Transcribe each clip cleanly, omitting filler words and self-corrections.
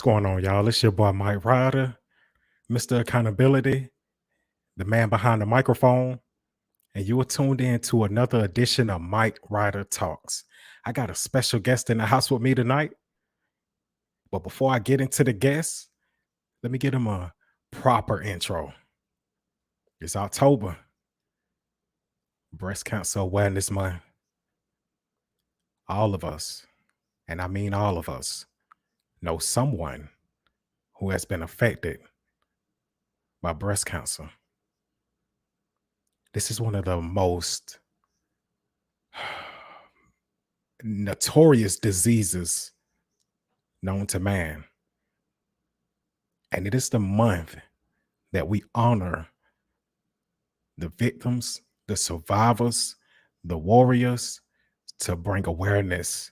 What's going on, y'all? It's your boy Mike Ryder, Mr. Accountability, the man behind the microphone, and you are tuned in to another edition of Mike Ryder Talks. I got a special guest in the house with me tonight, but before I get into the guest, let me get him a proper intro. It's October, Breast Cancer Awareness Month. All of us, and I mean all of us, know someone who has been affected by breast cancer. This is one of the most notorious diseases known to man. And it is the month that we honor the victims, the survivors, the warriors to bring awareness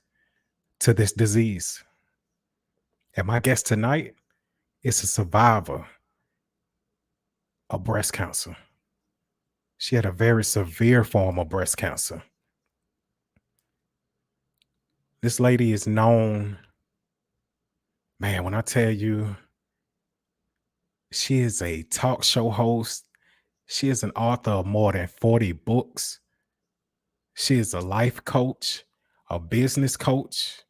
to this disease. And my guest tonight is a survivor of breast cancer. She had a very severe form of breast cancer. This lady is known, man, when I tell you, she is a talk show host. She is an author of more than 40 books. She is a life coach, a business coach,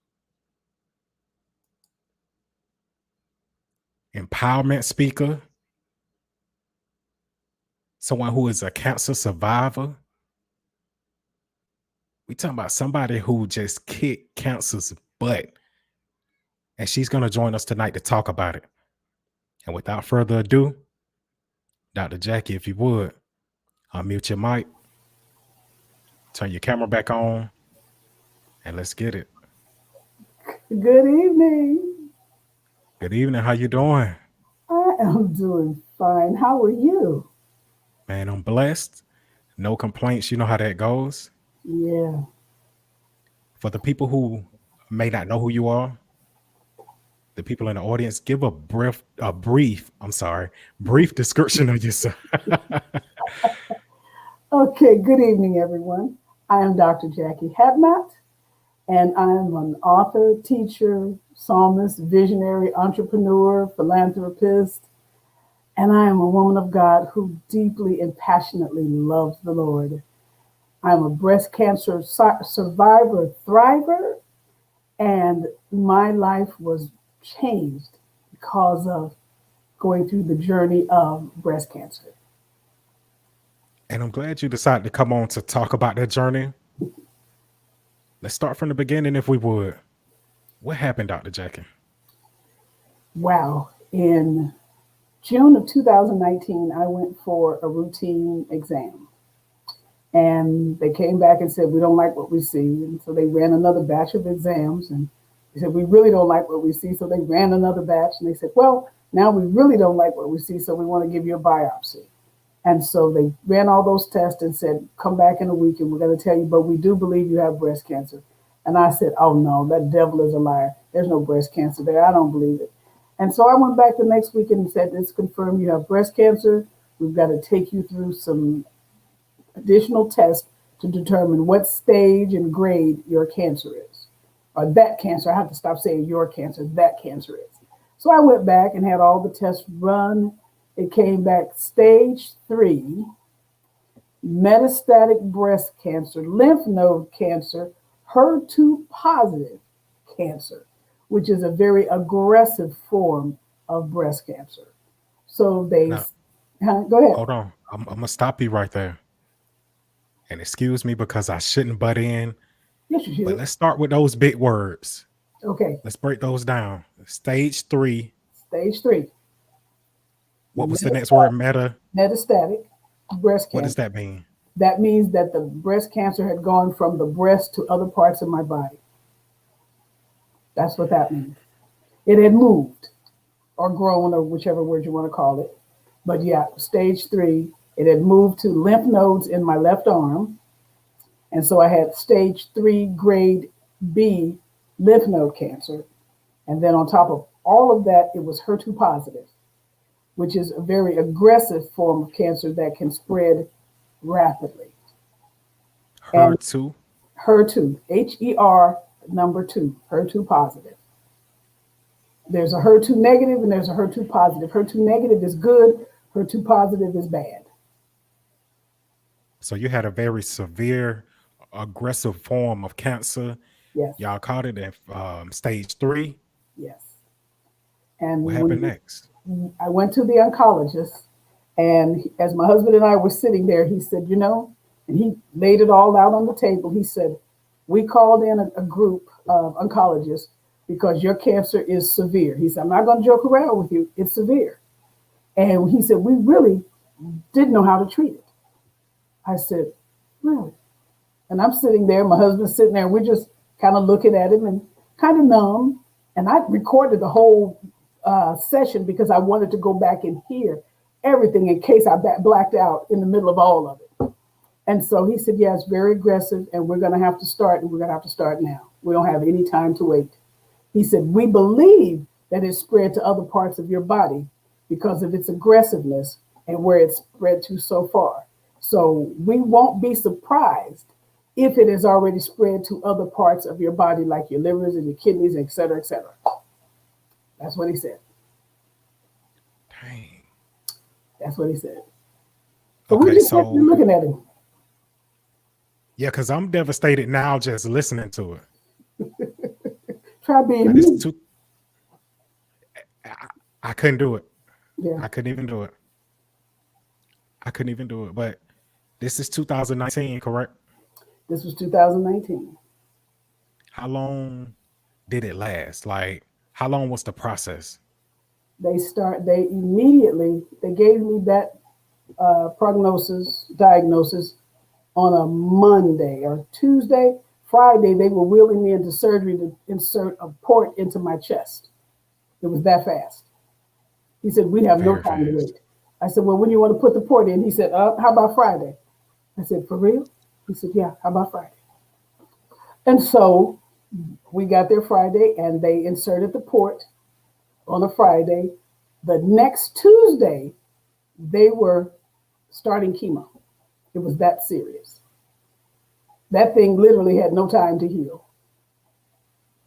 empowerment speaker, someone who is a cancer survivor. We talking about somebody who just kicked cancer's butt. And she's going to join us tonight to talk about it. And without further ado, Dr. Jacquie, if you would, unmute your mic, turn your camera back on, and let's get it. Good evening. Good evening. How you doing? I am doing fine. How are you? Man, I'm blessed. No complaints. You know how that goes. Yeah. For the people who may not know who you are, the people in the audience, give a brief description of yourself. Okay, good evening, everyone. I am Dr. Jacquie Hadnot, and I am an author, teacher, psalmist, visionary, entrepreneur, philanthropist, and I am a woman of God who deeply and passionately loves the Lord. I'm a breast cancer survivor, thriver, and my life was changed because of going through the journey of breast cancer. And I'm glad you decided to come on to talk about that journey. Let's start from the beginning, if we would. What happened, Dr. Jacquie? Wow. In June of 2019, I went for a routine exam. And they came back and said, we don't like what we see. And so they ran another batch of exams. And they said, we really don't like what we see. So they ran another batch. And they said, well, now we really don't like what we see. So we want to give you a biopsy. And so they ran all those tests and said, come back in a week and we're going to tell you, but we do believe you have breast cancer. And I said, oh no, that devil is a liar. There's no breast cancer there. I don't believe it. And so I went back the next week and said, it's confirmed you have breast cancer. We've got to take you through some additional tests to determine what stage and grade your cancer is. Or that cancer, I have to stop saying your cancer, that cancer is. So I went back and had all the tests run. It came back stage 3, metastatic breast cancer, lymph node cancer, HER2 positive cancer, which is a very aggressive form of breast cancer. So they, Now, go ahead. hold on. I'm going to stop you right there. And excuse me because I shouldn't butt in. Yes, you But should. let's start with those big words. Okay, Let's break those down. Stage 3. stage 3, What was the next word? metastatic breast What does cancer. that mean? That means that the breast cancer had gone from the breast to other parts of my body. That's what that means. It had moved or grown or whichever word you want to call it. But yeah, stage 3, it had moved to lymph nodes in my left arm. And so I had stage 3 grade B lymph node cancer. And then on top of all of that, it was HER2 positive, which is a very aggressive form of cancer that can spread rapidly. Her And too. HER2, HER number 2, HER2 positive. There's a HER2 negative and there's a HER2 positive. HER2 negative is good. HER2 positive is bad. So you had a very severe, aggressive form of cancer. Yes, Y'all caught it at stage 3. yes. What And happened when next? I went to the oncologist, and as my husband and I were sitting there, he said, and he laid it all out on the table. He said, we called in a group of oncologists because your cancer is severe. He said, I'm not going to joke around with you. It's severe. And he said, we really didn't know how to treat it. I said, really? And I'm sitting there, my husband's sitting there, we're just kind of looking at him and kind of numb. And I recorded the whole session because I wanted to go back and hear everything in case I blacked out in the middle of all of it. And so he said, yeah, it's very aggressive and we're going to have to start, and we're going to have to start now. We don't have any time to wait. He said, we believe that it's spread to other parts of your body because of its aggressiveness and where it's spread to so far. So we won't be surprised if it has already spread to other parts of your body, like your livers and your kidneys, et cetera, et cetera. That's what he said. Dang. That's what he said. So we Okay, just kept so looking at him. yeah, because I'm devastated now just listening to it. Try being This me. too, I couldn't do it. Yeah, I couldn't even do it. I couldn't even do it. But this is 2019, correct? this was 2019. How long did it last? Like, how long was the process? They immediately, they gave me that diagnosis on a Monday or Tuesday. Friday, they were wheeling me into surgery to insert a port into my chest. It was that fast. He said, we have no Very time to fast. wait. I said, well, when do you want to put the port in? He said, how about Friday? I said, for real? He said, yeah, how about Friday? And so we got there Friday and they inserted the port on a Friday. The next Tuesday, they were starting chemo. It was that serious. That thing literally had no time to heal.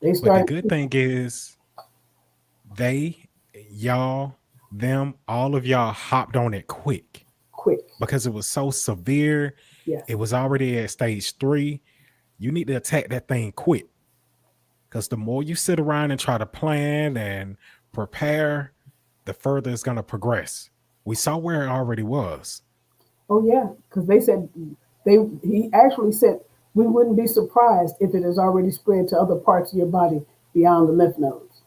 They But the started good thing is they, y'all, them, all of y'all hopped on it quick quick. because it was so severe. Yes. It was already at stage 3. You need to attack that thing quick, because the more you sit around and try to plan and prepare, the further it's going to progress. We saw where it already was. Oh yeah, because they said he actually said we wouldn't be surprised if it has already spread to other parts of your body beyond the lymph nodes.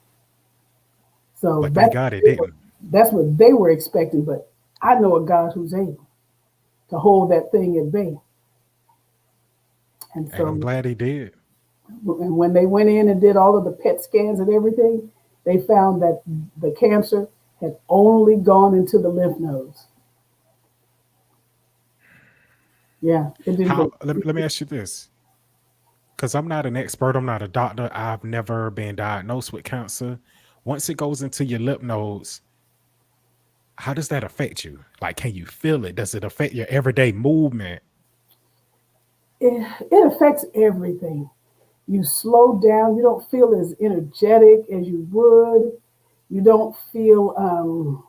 So But thank God it didn't. that's what they were expecting. But I know a God who's able to hold that thing at bay. And And I'm so, glad he did. and when they went in and did all of the PET scans and everything, they found that the cancer had only gone into the lymph nodes. Yeah, it didn't How? go. Let me ask you this, because I'm not an expert. I'm not a doctor. I've never been diagnosed with cancer. Once it goes into your lymph nodes, how does that affect you? Like, can you feel it? Does it affect your everyday movement? It affects everything. You slow down. You don't feel as energetic as you would. You don't feel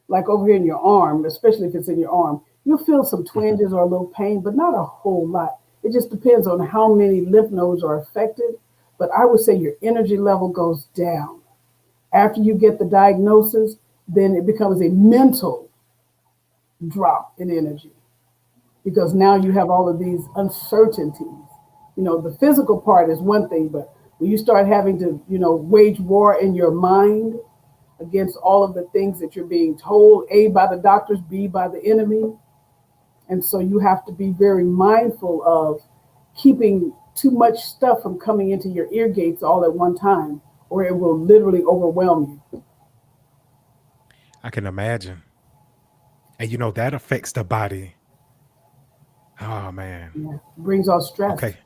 like over here in your arm, especially if it's in your arm. You'll feel some Mhm. twinges or a little pain, but not a whole lot. It just depends on how many lymph nodes are affected. But I would say your energy level goes down. After you get the diagnosis, then it becomes a mental drop in energy because now you have all of these uncertainties. The physical part is one thing, but when you start having to, wage war in your mind against all of the things that you're being told, A, by the doctors, B, by the enemy. And so you have to be very mindful of keeping too much stuff from coming into your ear gates all at one time, or it will literally overwhelm you. I can imagine. And that affects the body. Oh man. Yeah. It brings on stress. Okay.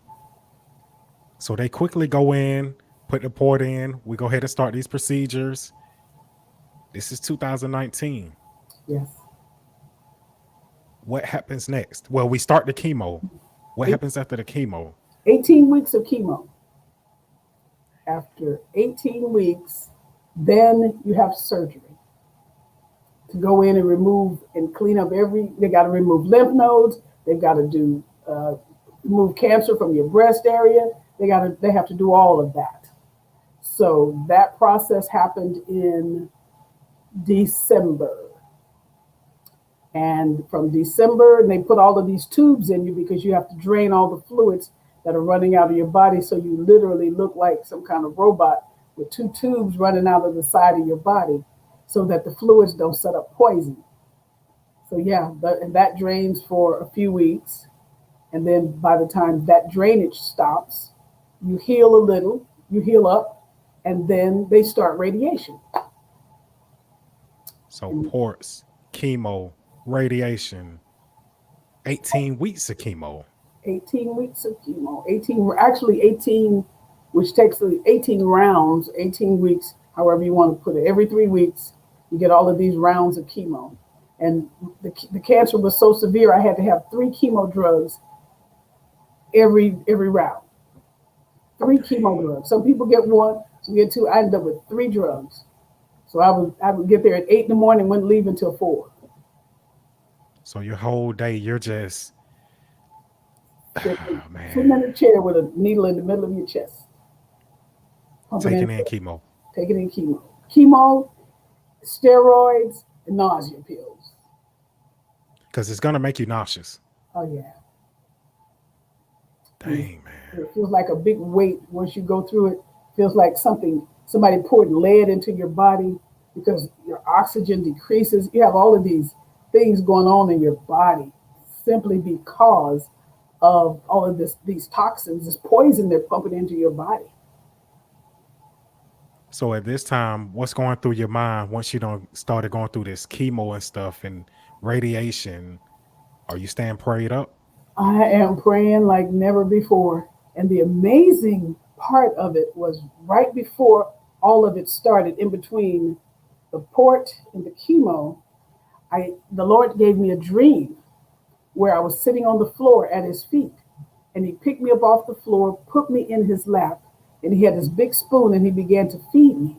So they quickly go in, put the port in. We go ahead and start these procedures. This is 2019. Yes. What happens next? Well, we start the chemo. What Eight, happens after the chemo? 18 weeks of chemo. After 18 weeks, Then you have surgery to go in and remove and clean up they got to remove lymph nodes. They've got to do, remove cancer from your breast area. They have to do all of that. So that process happened in December. And from December, and they put all of these tubes in you because you have to drain all the fluids that are running out of your body. So you literally look like some kind of robot with two tubes running out of the side of your body so that the fluids don't set up poison. So yeah, and that drains for a few weeks. And then by the time that drainage stops, you heal a little, you heal up, and then they start radiation. So And ports, chemo, radiation, 18 weeks of chemo. 18 weeks of chemo, 18, which takes 18 rounds, 18 weeks, however you want to put it. Every 3 weeks, you get all of these rounds of chemo. And the cancer was so severe, I had to have 3 chemo drugs every round. 3 chemo drugs. Some people get 1, some get 2. I ended up with 3 drugs. So I would get there at 8 in the morning, wouldn't leave until 4. So your whole day, you're just, Sitting, oh sitting man, in a chair with a needle in the middle of your chest, pumping in, taking in chemo taking in chemo, steroids, and nausea pills. because it's gonna make you nauseous. Oh yeah, and Dang, man. it feels like a big weight once you go through it. Feels like somebody poured lead into your body because your oxygen decreases. You have all of these things going on in your body simply because of all of these toxins, this poison they're pumping into your body. So at this time, what's going through your mind once you don't started going through this chemo and stuff and radiation? Are you staying prayed up? I am praying like never before. And the amazing part of it was right before all of it started, in between the port and the chemo, the Lord gave me a dream where I was sitting on the floor at his feet. And he picked me up off the floor, put me in his lap, and he had this big spoon and he began to feed me.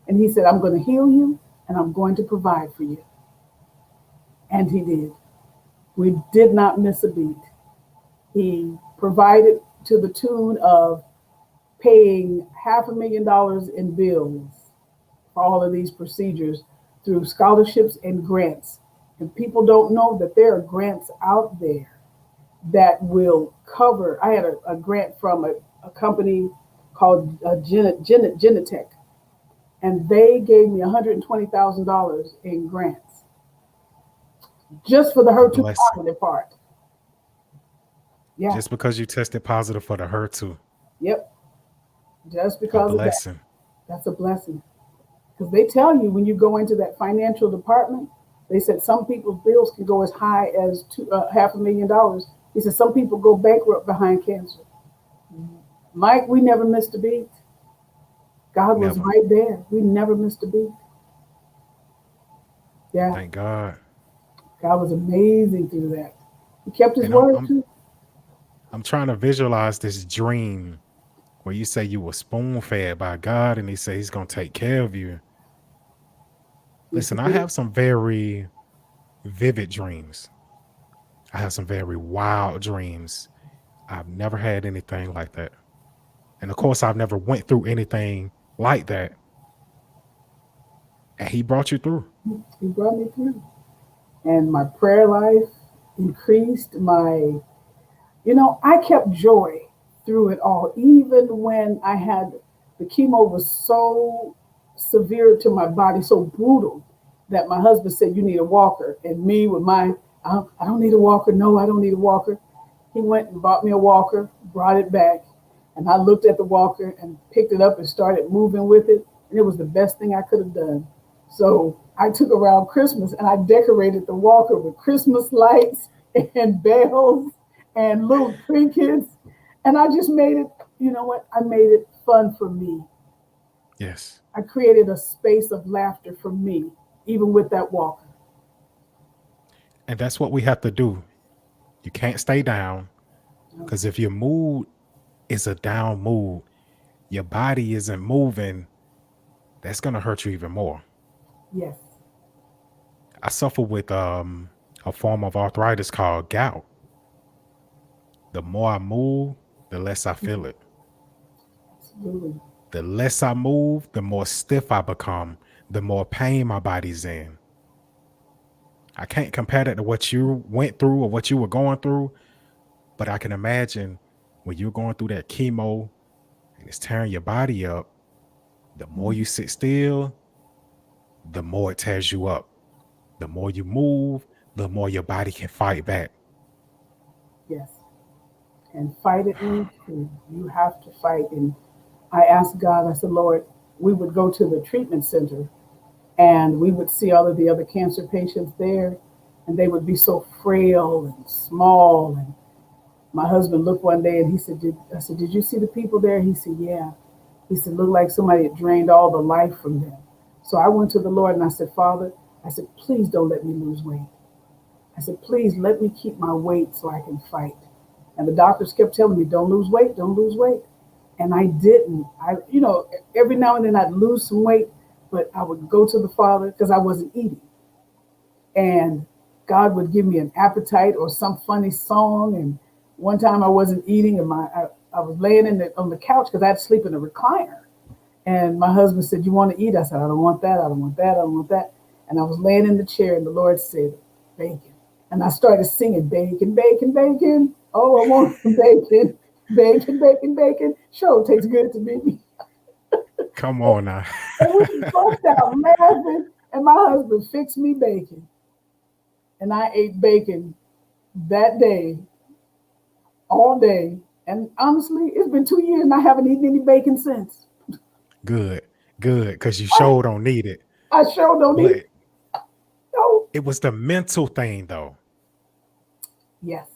And he said, I'm going to heal you and I'm going to provide for you. And he did. We did not miss a beat. He provided to the tune of paying $500,000 in bills for all of these procedures through scholarships and grants. And people don't know that there are grants out there that will cover. I had a grant from a company called Genetech, and they gave me $120,000 in grants just for the A HER2 blessing. positive part. Yeah, Just because you tested positive for the HER2, yep, just a because of that. blessing. That's a blessing. Because they tell you when you go into that financial department, they said some people's bills can go as high as $500,000. He said some people go bankrupt behind cancer. Mike, we never missed a beat. God was Never. right there. We never missed a beat. Yeah, Thank God. God was amazing through that. He kept his And I'm word I'm too. I'm trying to visualize this dream where you say you were spoon fed by God and he said he's gonna take care of you. Yes, he Listen, I did. have some very vivid dreams. I have some very wild dreams. I've never had anything like that. And of course I've never went through anything like that. And he brought you through. He brought me through. And my prayer life increased. I kept joy through it all, even when the chemo was so severe to my body, so brutal that my husband said, you need a walker. And me with I don't need a walker. No, I don't need a walker. He went and bought me a walker, brought it back. And I looked at the walker and picked it up and started moving with it. And it was the best thing I could have done. So I took around Christmas and I decorated the walker with Christmas lights and bells and little trinkets. And I just made it, you know what? I made it fun for me. Yes. I created a space of laughter for me, even with that walker. And that's what we have to do. You can't stay down because if your mood is a down mood, your body isn't moving, that's going to hurt you even more. Yes. I suffer with a form of arthritis called gout. The more I move, the less I feel it. Absolutely. The less I move, the more stiff I become, the more pain my body's in. I can't compare that to what you went through or what you were going through, but I can imagine when you're going through that chemo and it's tearing your body up, the more you Mhm. sit still, the more it tears you up. The more you move, the more your body can fight back. Yes. And fight it means to. You have to fight. And I asked God, I said, Lord, we would go to the treatment center and we would see all of the other cancer patients there, and they would be so frail and small. And my husband looked one day and he said, I said, did you see the people there? He said, yeah. He said, looked like somebody had drained all the life from them. So I went to the Lord and I said, Father, I said, please don't let me lose weight. I said, please let me keep my weight so I can fight. And the doctors kept telling me, don't lose weight, don't lose weight. And I didn't. Every now and then I'd lose some weight, but I would go to the Father because I wasn't eating. And God would give me an appetite or some funny song. And one time I wasn't eating, and I was laying on the couch because I had to sleep in a recliner. And my husband said, "You want to eat?" I said, "I don't want that. I don't want that. I don't want that." And I was laying in the chair, and the Lord said, "Bacon." And I started singing, "Bacon, bacon, bacon. Oh, I want some bacon, bacon, bacon, bacon. Sure, it tastes good to me." Come on now. And we burst out laughing. And my husband fixed me bacon, and I ate bacon that day, all day. And honestly, it's been 2 years, and I haven't eaten any bacon since. Good, good, because you I, sure don't need it. I sure don't eat. But No. it was the mental thing, though, Yes,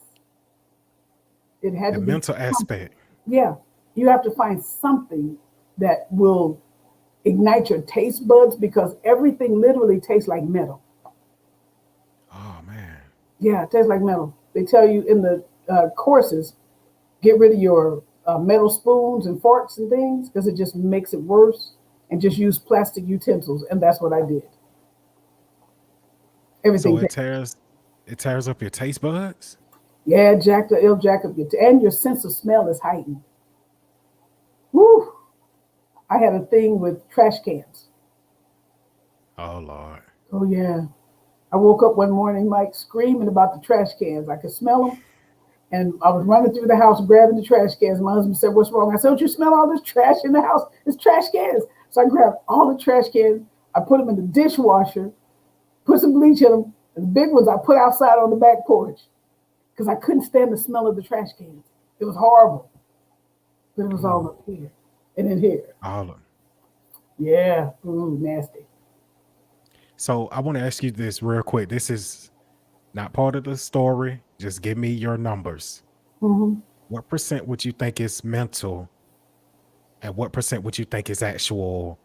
it had the to be mental something. aspect. Yeah, you have to find something that will ignite your taste buds because everything literally tastes like metal. Oh, man. Yeah, it tastes like metal. They tell you in the courses, get rid of your metal spoons and forks and things because it just makes it worse, and just use plastic utensils. And that's what I did. So Everything. it tears up your taste buds? Yeah, Jack, it'll jack up and your sense of smell is heightened. Woo! I had a thing with trash cans. Oh, Lord. Oh yeah. I woke up one morning, Mike, screaming about the trash cans. I could smell them. And I was running through the house grabbing the trash cans. My husband said, "What's wrong?" I said, "Don't you smell all this trash in the house? It's trash cans." So I grabbed all the trash cans. I put them in the dishwasher, put some bleach in them. And the big ones I put outside on the back porch because I couldn't stand the smell of the trash cans. It was horrible. But it was all Ooh, up here and in here. all of. Yeah. Ooh, nasty. So I want to ask you this real quick. This is not part of the story. Just give me your numbers. Hmm. What percent would you think is mental, and what percent would you think is actual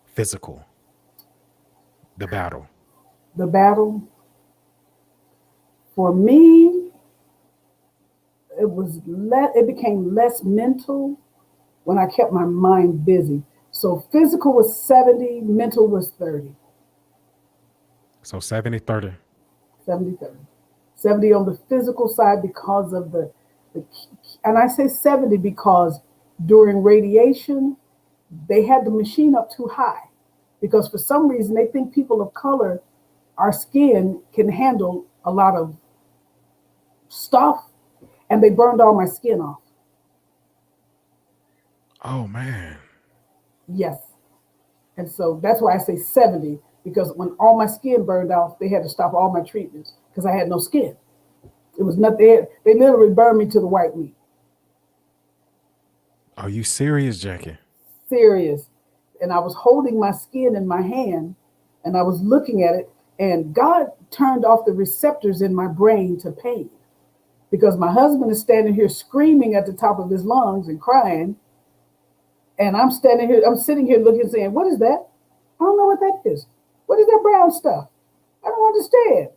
physical? The battle. The battle for me, it became less mental when I kept my mind busy. So physical was 70, mental was 30, So 70-30. 70, 30. 70 on the physical side because of the and I say 70 because during radiation, they had the machine up too high because for some reason they think people of color, our skin can handle a lot of stuff, and they burned all my skin off. Oh man. Yes. And so that's why I say 70, because when all my skin burned off, they had to stop all my treatments because I had no skin. It was nothing. They literally burned me to the white meat. Are you serious, Jackie? Serious. And I was holding my skin in my hand and I was looking at it, and God turned off the receptors in my brain to pain because my husband is standing here screaming at the top of his lungs and crying. And I'm sitting here looking, saying, "What is that? I don't know what that is. What is that brown stuff? I don't understand."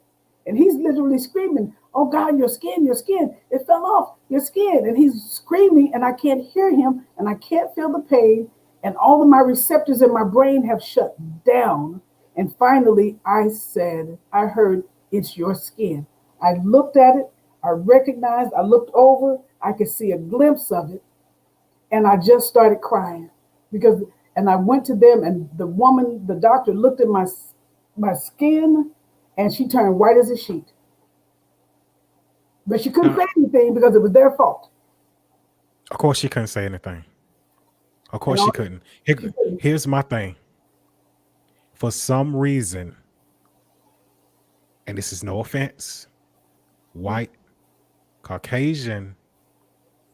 And he's literally screaming, "Oh God, your skin, it fell off, your skin." And he's screaming, and I can't hear him, and I can't feel the pain. And all of my receptors in my brain have shut down. And finally, I heard, it's your skin. I looked at it, I recognized, I looked over, I could see a glimpse of it, and I just started crying because, and I went to them, and the doctor looked at my skin, and she turned white as a sheet. But she couldn't Now, say anything because it was their fault. of course, she couldn't say anything. Of And course, she all couldn't. she couldn't. Here's my thing. For some reason, and this is no offense, white, Caucasian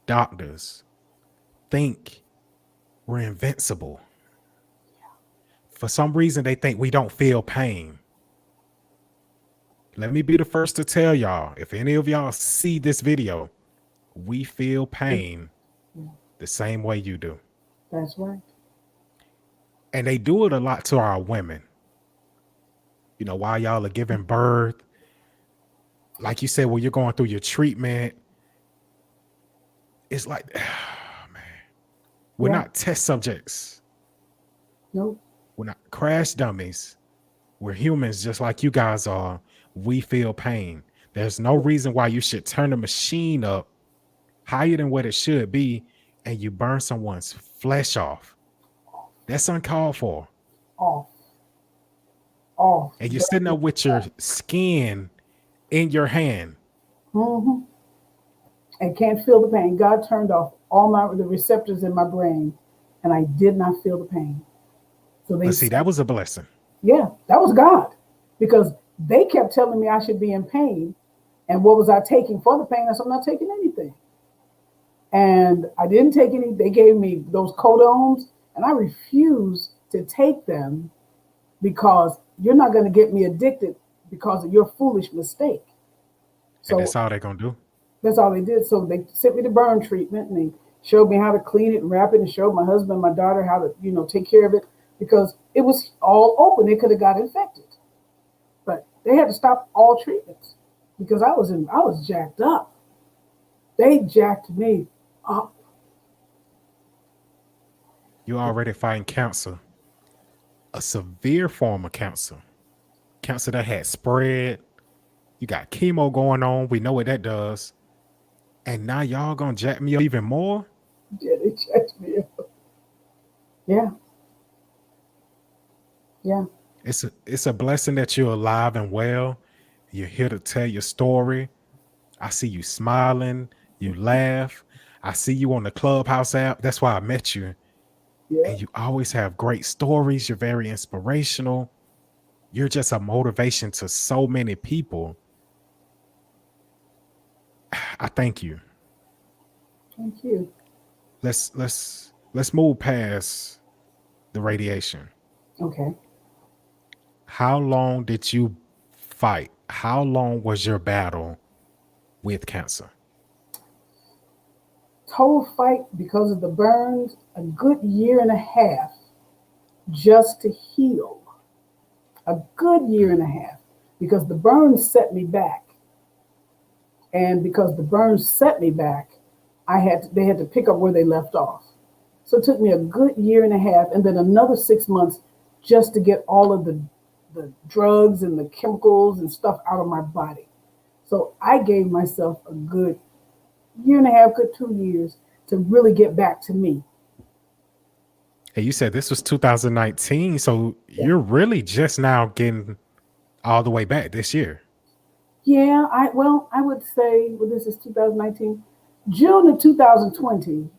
doctors think we're invincible. For some reason, they think we don't feel pain. Let me be the first to tell y'all, if any of y'all see this video, we feel pain Yeah, the same way you do. that's right. And they do it a lot to our women. You know, while y'all are giving birth, like you said, when you're going through your treatment, it's like, man, we're Yeah, not test subjects. no, We're not crash dummies. We're humans just like you guys are. We feel pain. There's no reason why you should turn the machine up higher than what it should be and you burn someone's flesh off. That's uncalled for. off, off. And you're sitting there with your skin in your hand. Mm-hmm. And can't feel the pain. God turned off all the receptors in my brain, and I did not feel the pain. So they But see, said, that was a blessing. yeah, that was God, because they kept telling me I should be in pain, and what was I taking for the pain? I said, I'm not taking anything, and I didn't take any. They gave me those codones, and I refused to take them because you're not going to get me addicted because of your foolish mistake. And So that's all they're going to do. that's all they did. So they sent me to burn treatment, and they showed me how to clean it and wrap it, and showed my husband and my daughter how to, take care of it, because it was all open. It could have got infected. But they had to stop all treatments because I was jacked up. They jacked me up. You already fighting cancer, a severe form of cancer, cancer that had spread. You got chemo going on. We know what that does. And now y'all gonna jack me up even more? Yeah, they jacked me up. Yeah, yeah, It's a blessing that you're alive and well. You're here to tell your story. I see you smiling, you laugh. I see you on the Clubhouse app. That's why I met you. yeah. And you always have great stories. You're very inspirational. You're just a motivation to so many people. I thank you. Thank you. Let's move past the radiation. Okay. How long did you fight? How long was your battle with cancer? Total fight because of the burns, a good year and a half just to heal. A good year and a half because the burns set me back. And because the burns set me back, they had to pick up where they left off. So it took me a good year and a half and then another 6 months just to get all of the drugs and the chemicals and stuff out of my body. So I gave myself a good year and a half, good 2 years to really get back to me. Hey, you said this was 2019, so Yeah. you're really just now getting all the way back this year. Yeah, I would say, well, this is 2019. June of 2020,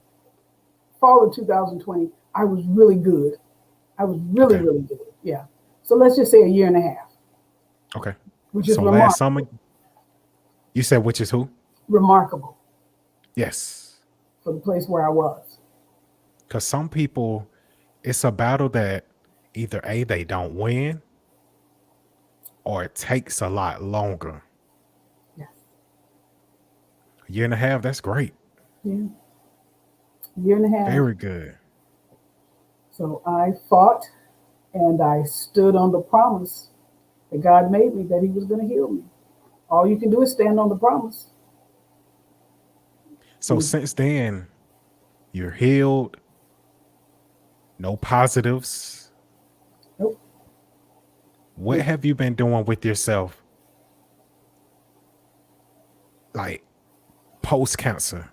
fall of 2020, I was really good. I was really, Okay. really good. Yeah. So let's just say a year and a half, Okay. which is So last summer, remarkable. you said which is who? Remarkable Yes. for the place where I was. Because some people, it's a battle that either A, they don't win, or it takes a lot longer. Yes. A year and a half, that's great. Yeah. Year and a half. Very good. So I fought and I stood on the promise that God made me that He was going to heal me. All you can do is stand on the promise. So since then, you're healed. No positives. Nope. What have you been doing with yourself, like post cancer?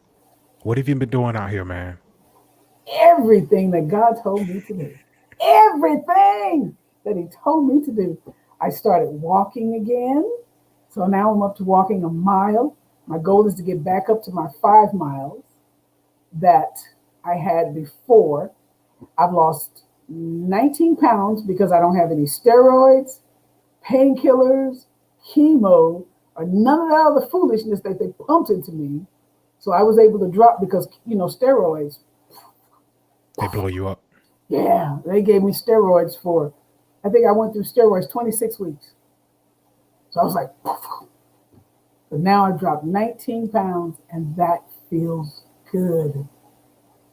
What have you been doing out here, man? Everything that God told me to do. Everything that He told me to do. I started walking again. So now I'm up to walking a mile. My goal is to get back up to my 5 miles that I had before. I've lost 19 pounds because I don't have any steroids, painkillers, chemo, or none of that other foolishness that they pumped into me. So I was able to drop because, steroids. They blow you up. Yeah, they gave me steroids for, I think I went through steroids 26 weeks. So I was like, but now I've dropped 19 pounds and that feels good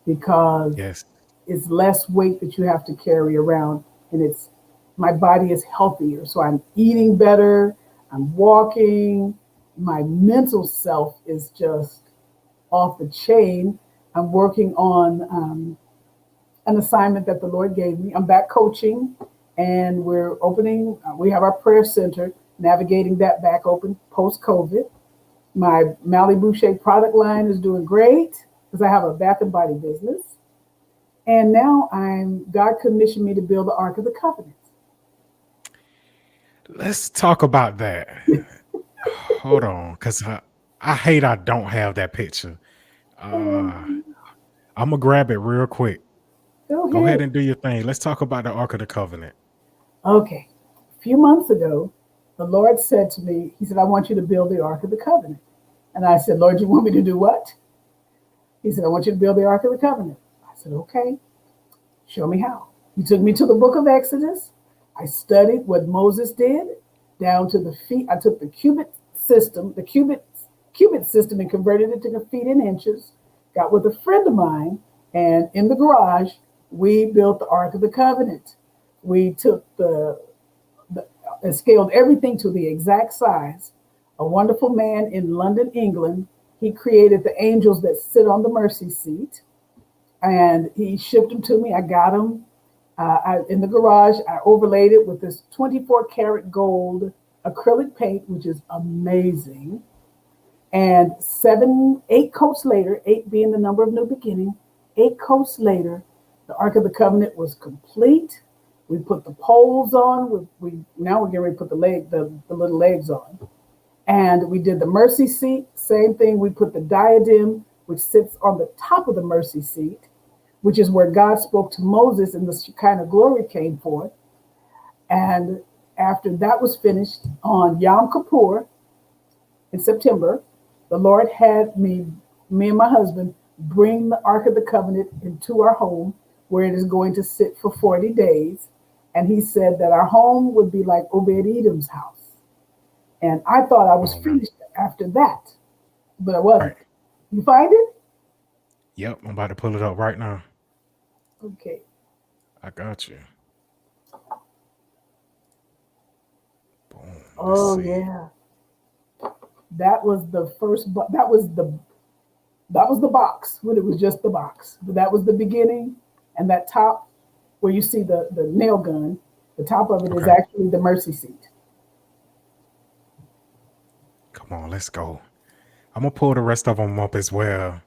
because Yes. it's less weight that you have to carry around and my body is healthier. So I'm eating better, I'm walking, my mental self is just off the chain. I'm working on an assignment that the Lord gave me. I'm back coaching and we have our prayer center, navigating that back open post COVID. My Malibu Shake product line is doing great because I have a bath and body business. And now God commissioned me to build the Ark of the Covenant. Let's talk about that. Hold on, because I hate I don't have that picture. Uh, I'm going to grab it real quick. Go Go ahead. ahead and do your thing. Let's talk about the Ark of the Covenant. Okay. A few months ago, the Lord said to me, He said, I want you to build the Ark of the Covenant. And I said, Lord, you want me to do what? He said, I want you to build the Ark of the Covenant. I said, okay, show me how. He took me to the book of Exodus. I studied what Moses did down to the feet. I took the cubit system and converted it to feet and inches. Got with a friend of mine, and in the garage, we built the Ark of the Covenant. We took and scaled everything to the exact size. A wonderful man in London, England, he created the angels that sit on the mercy seat, and he shipped them to me. I got them in the garage. I overlaid it with this 24 karat gold acrylic paint, which is amazing. And 8 coats later, 8 being the number of new beginning, 8 coats later, the Ark of the Covenant was complete. We put the poles on. Now we're getting ready to put the little legs on. And we did the mercy seat. Same thing. We put the diadem, which sits on the top of the mercy seat, which is where God spoke to Moses and the Shekinah glory came forth. And after that was finished on Yom Kippur in September, the Lord had me and my husband bring the Ark of the Covenant into our home where it is going to sit for 40 days. And he said that our home would be like Obed-Edom's house. And I thought I was Oh, man. finished after that, but I wasn't. Right. You find it? Yep. I'm about to pull it up right now. Okay. I got you. Boom. Let's Oh see. yeah. That was the first. That was the box when it was just the box. But that was the beginning, and that top where you see the nail gun, the top of it is Okay. actually the mercy seat. Come on. Let's go. I'm going to pull the rest of them up as well.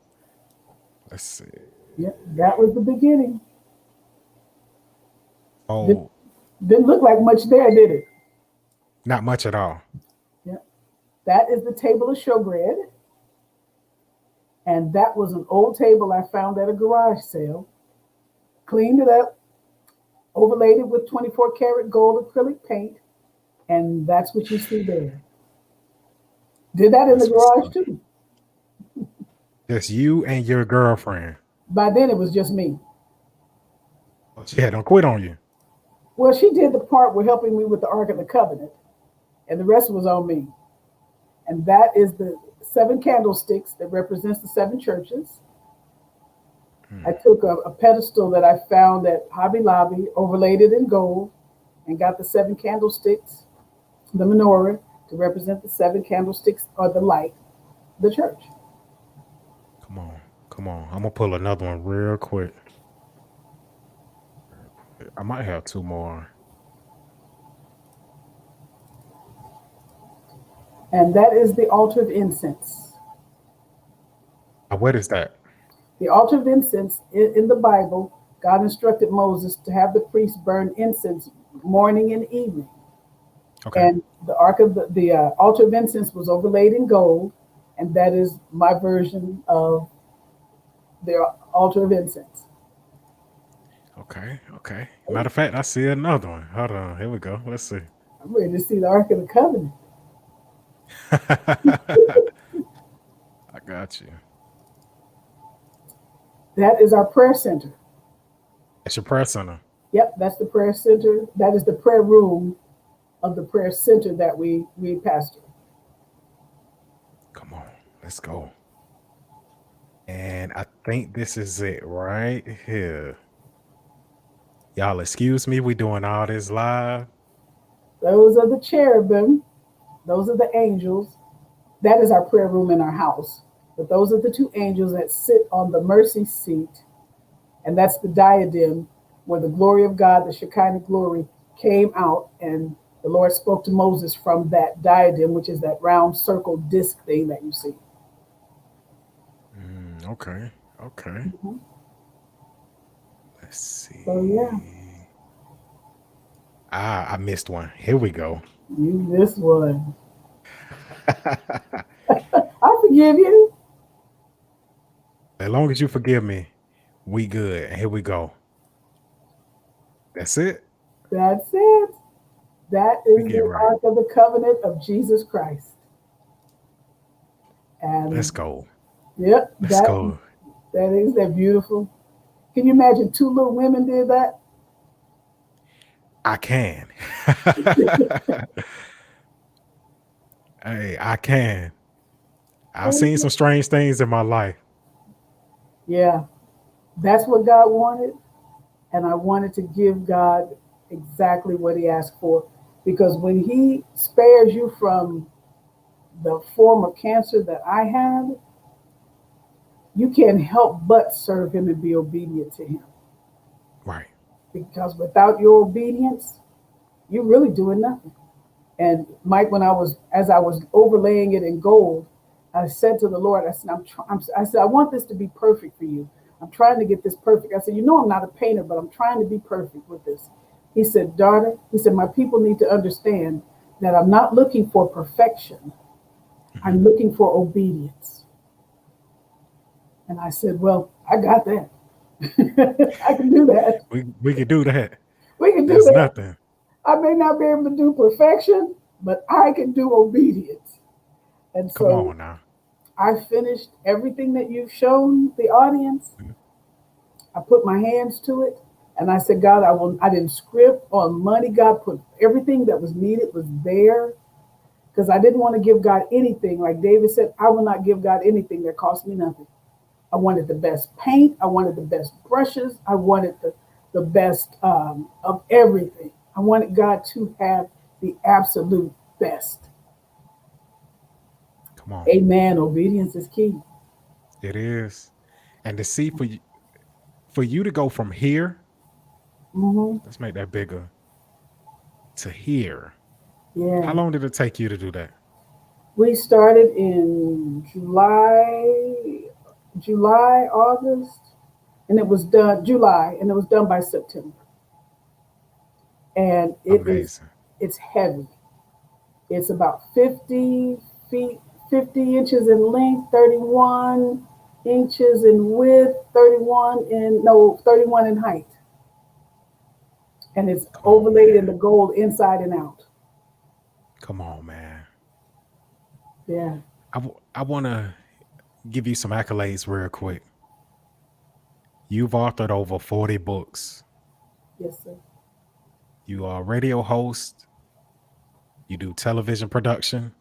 Let's see. Yeah, that was the beginning. Didn't, Oh, didn't look like much there, did it? not much at all. Yeah. That is the table of showbread. And that was an old table I found at a garage sale. Cleaned it up, overlaid it with 24 karat gold acrylic paint, and that's what you see there. Did that in the That's what's garage up. too. Just you and your girlfriend. By then it was just me. Yeah, don't quit on you. Well, she did the part with helping me with the Ark of the Covenant, and the rest was on me. And that is the 7 candlesticks that represents the 7 churches. I Hmm. took a pedestal that I found at Hobby Lobby, overlaid it in gold, and got the 7 candlesticks, the menorah, to represent the 7 candlesticks or the light, the church. Come on. Come on. I'm going to pull another one real quick. I might have two more. And that is the altar of incense. What is that? The altar of incense in the Bible, God instructed Moses to have the priest burn incense morning and evening. Okay. And the ark of the altar of incense was overlaid in gold, and that is my version of the altar of incense. Okay. Okay. Matter of fact, I see another one. Hold on. Here we go. Let's see. I'm ready to see the ark of the covenant. I got you. That is our prayer center. It's your prayer center. Yep, that's the prayer center. That is the prayer room of the prayer center that we pastor. Come on. Let's go. And I think this is it right here. Y'all excuse me. We doing all this live. Those are the cherubim. Those are the angels. That is our prayer room in our house. But those are the two angels that sit on the mercy seat. And that's the diadem where the glory of God, the Shekinah glory, came out. And the Lord spoke to Moses from that diadem, which is that round circle disc thing that you see. Okay. Okay. Mhm. Let's see. So, yeah, I missed one. Here we go. you this one. I forgive you. As long as you forgive me, we good. And here we go. That's it. That's it. That We is get the right. Ark of the Covenant of Jesus Christ. Let's And go. yep, Let's go. that is that beautiful. Can you imagine two little women did that? I can. Hey, I can. I've seen some strange things in my life. Yeah, that's what God wanted. And I wanted to give God exactly what He asked for. Because when He spares you from the form of cancer that I had, you can't help but serve Him and be obedient to Him. Right. Because without your obedience, you're really doing nothing. And Mike, as I was overlaying it in gold, I said to the Lord, I said, I said, I want this to be perfect for you. I'm trying to get this perfect. I said, you know, I'm not a painter, but I'm trying to be perfect with this. He said, daughter, he said, my people need to understand that I'm not looking for perfection. Mhm. I'm looking for obedience. And I said, well, I got that. I can do that. We can do that. We can do That's that. nothing. I may not be able to do perfection, but I can do obedience. And Come so on now. I finished everything that you've shown the audience. Mhm. I put my hands to it and I said, God, I didn't script on money. God put everything that was needed was there because I didn't want to give God anything. Like David said, I will not give God anything that cost me nothing. I wanted the best paint. I wanted the best brushes. I wanted the best of everything. I wanted God to have the absolute best. Come on. Amen. Obedience is key. It is. And to see for you to go from here, Hmm. let's make that bigger, to here. How Yeah. long did it take you to do that? We started in July, August, and it was done July, and it was done by September. And Amazing. it's heavy. It's about 50 feet, 50 inches in length, 31 inches in width, 31 in height. And it's Come on, overlaid in man. the gold inside and out. Come on, man. Yeah. I want to give you some accolades real quick. You've authored over 40 books. Yes, sir. You are a radio host. You do television production.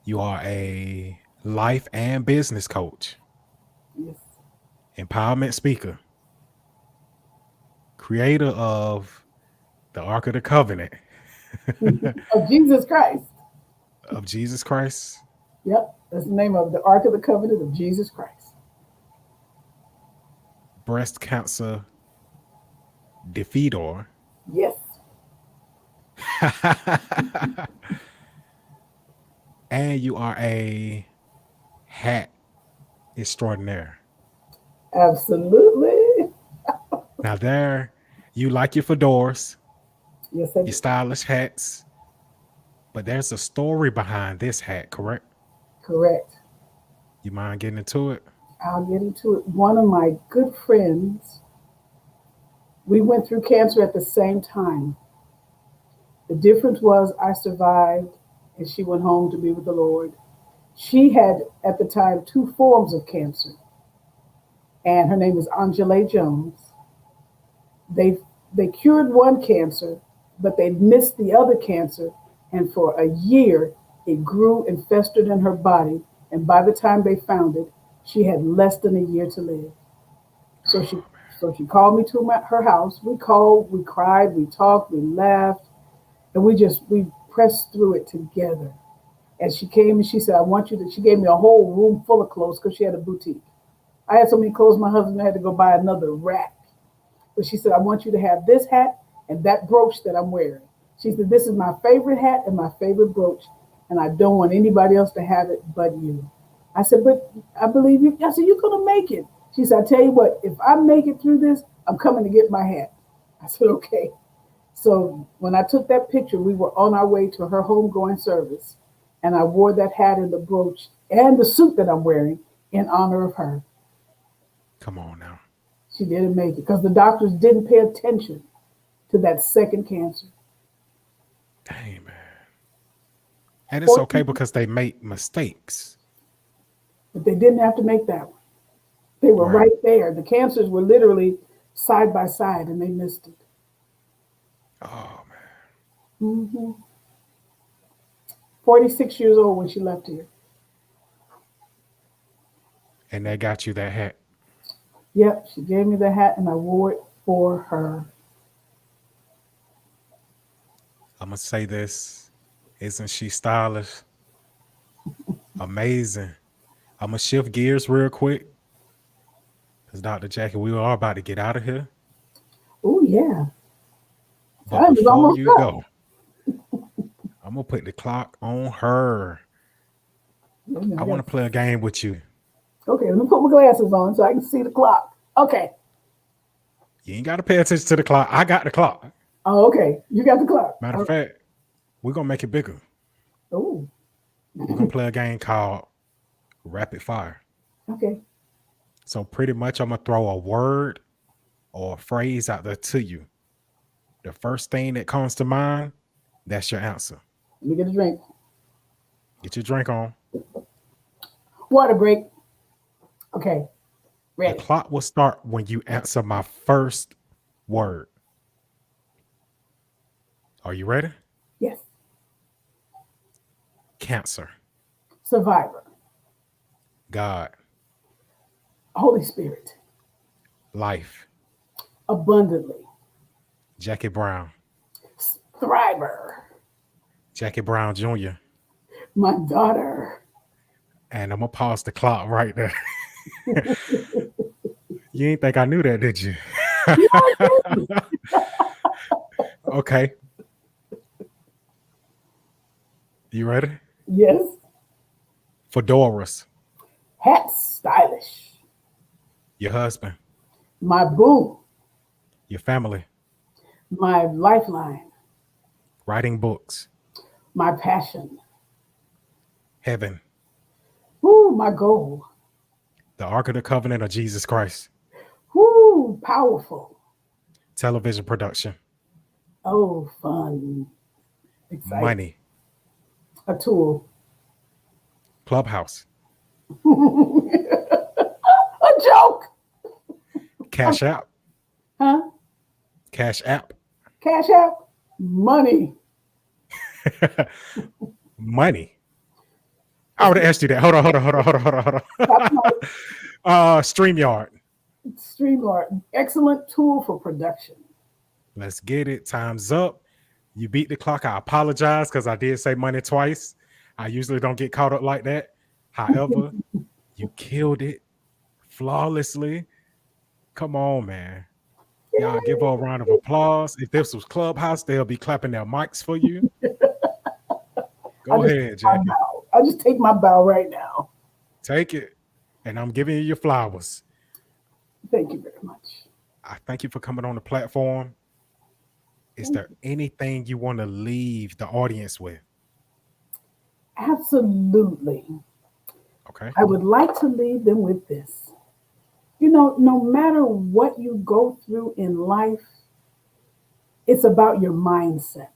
You are a life and business coach, Yes. empowerment speaker, creator of the Ark of the Covenant Of Jesus Christ. of Jesus Christ, Yep. That's the name of the Ark of the Covenant of Jesus Christ. breast cancer defeater, Yes, and you are a hat extraordinaire. absolutely. Now there, you like your fedoras, Yes, I your do. stylish hats, but there's a story behind this hat, correct? Correct. You mind getting into it? I'll get into it. One of my good friends, we went through cancer at the same time. The difference was I survived and she went home to be with the Lord. She had at the time two forms of cancer, and her name is Angela Jones. They they cured one cancer, but they missed the other cancer, and for a year it grew and festered in her body. And by the time they found it, she had less than a year to live. So she Oh so she called me to her house. We called, we cried, we talked, we laughed, and we pressed through it together. And she came and she said, "I want you to." She gave me a whole room full of clothes because she had a boutique. I had so many clothes, my husband had to go buy another rack. But she said, "I want you to have this hat and that brooch that I'm wearing." She said, "This is my favorite hat and my favorite brooch, and I don't want anybody else to have it but you." I said, "But I believe you." I said, "You're going to make it." She said, "I tell you what, if I make it through this, I'm coming to get my hat." I said, "Okay." So when I took that picture, we were on our way to her homegoing service, and I wore that hat and the brooch and the suit that I'm wearing in honor of her. come on now. She didn't make it because the doctors didn't pay attention to that second cancer. Dang, man. And it's okay 14, because they make mistakes. but they didn't have to make that one. They were Right. right there. The cancers were literally side by side, and they missed it. Oh, man. hmm 46 years old when she left here. And they got you that hat. Yep, she gave me the hat, and I wore it for her. I'm going to say this. Isn't she stylish? Amazing. I'm going to shift gears real quick because Dr. Jackie, we are about to get out of here. Oh yeah, But time is before almost you up. go, I'm going to put the clock on her. I want to play a game with you. Okay, let me put my glasses on so I can see the clock. Okay. You ain't got to pay attention to the clock. I got the clock. Oh, okay. You got the clock. Matter of fact, we're going to make it bigger. Oh, We're going to play a game called Rapid Fire. okay. So pretty much I'm going to throw a word or a phrase out there to you. The first thing that comes to mind, that's your answer. Let me get a drink. Get your drink on. Water break. Okay. The Ready. clock will start when you answer my first word. Are you ready? Yes. Cancer. Survivor. God. Holy Spirit. Life. Abundantly. Jackie Brown. Thriver. Jackie Brown Jr. My daughter. And I'm going to pause the clock right there. You ain't think I knew that, did you? Yeah, I did. Okay. You ready? Yes. Fedoras. Hat stylish. Your husband. My boo. Your family. My lifeline. Writing books. My passion. Heaven. Woo, my goal. The Ark of the Covenant of Jesus Christ. Woo, powerful. Television production. Oh, fun. Exciting. Money. A tool. Clubhouse. A joke. Cash App. Huh? Cash App. Cash app. Money. Money. I would have asked you that. Hold on. Top note. StreamYard. Streamline. Excellent tool for production. Let's get it. Time's up. You beat the clock. I apologize because I did say money twice. I usually don't get caught up like that. However, you killed it flawlessly. Come on, man. Y'all give her a round of applause. If this was Clubhouse, they'll be clapping their mics for you. I Go just ahead, my Jackie. bow. I just take my bow right now. Take it. And I'm giving you your flowers. Thank you very much. I thank you for coming on the platform. Is Thank there you. anything you want to leave the audience with? Absolutely. Okay. I would like to leave them with this. You know, no matter what you go through in life, it's about your mindset.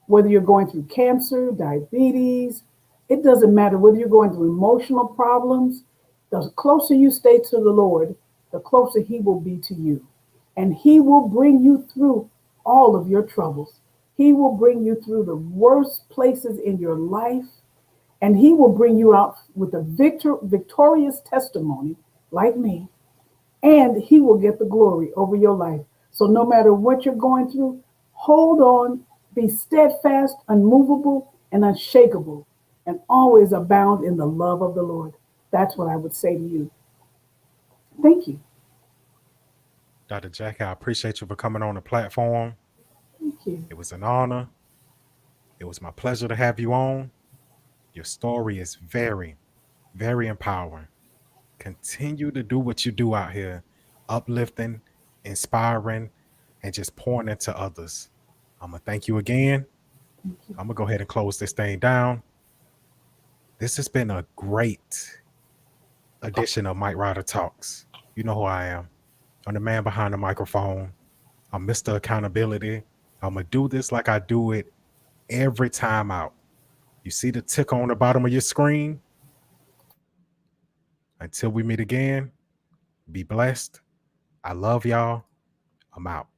Whether you're going through cancer, diabetes, it doesn't matter whether you're going through emotional problems. The closer you stay to the Lord, the closer He will be to you. And He will bring you through all of your troubles. He will bring you through the worst places in your life, and He will bring you out with a victorious testimony, like me, and He will get the glory over your life. So no matter what you're going through, hold on, be steadfast, unmovable, and unshakable, and always abound in the love of the Lord. That's what I would say to you. Thank you. Dr. Jackie, I appreciate you for coming on the platform. Thank you. It was an honor. It was my pleasure to have you on. Your story is very, very empowering. Continue to do what you do out here, uplifting, inspiring, and just pouring into others. I'm going to thank you again. Thank you. I'm going to go ahead and close this thing down. This has been a great edition of Mike Ryder Talks. You know who I am. I'm the man behind the microphone. I'm Mr. Accountability. I'm going to do this like I do it every time out. You see the ticker on the bottom of your screen? Until we meet again, be blessed. I love y'all. I'm out.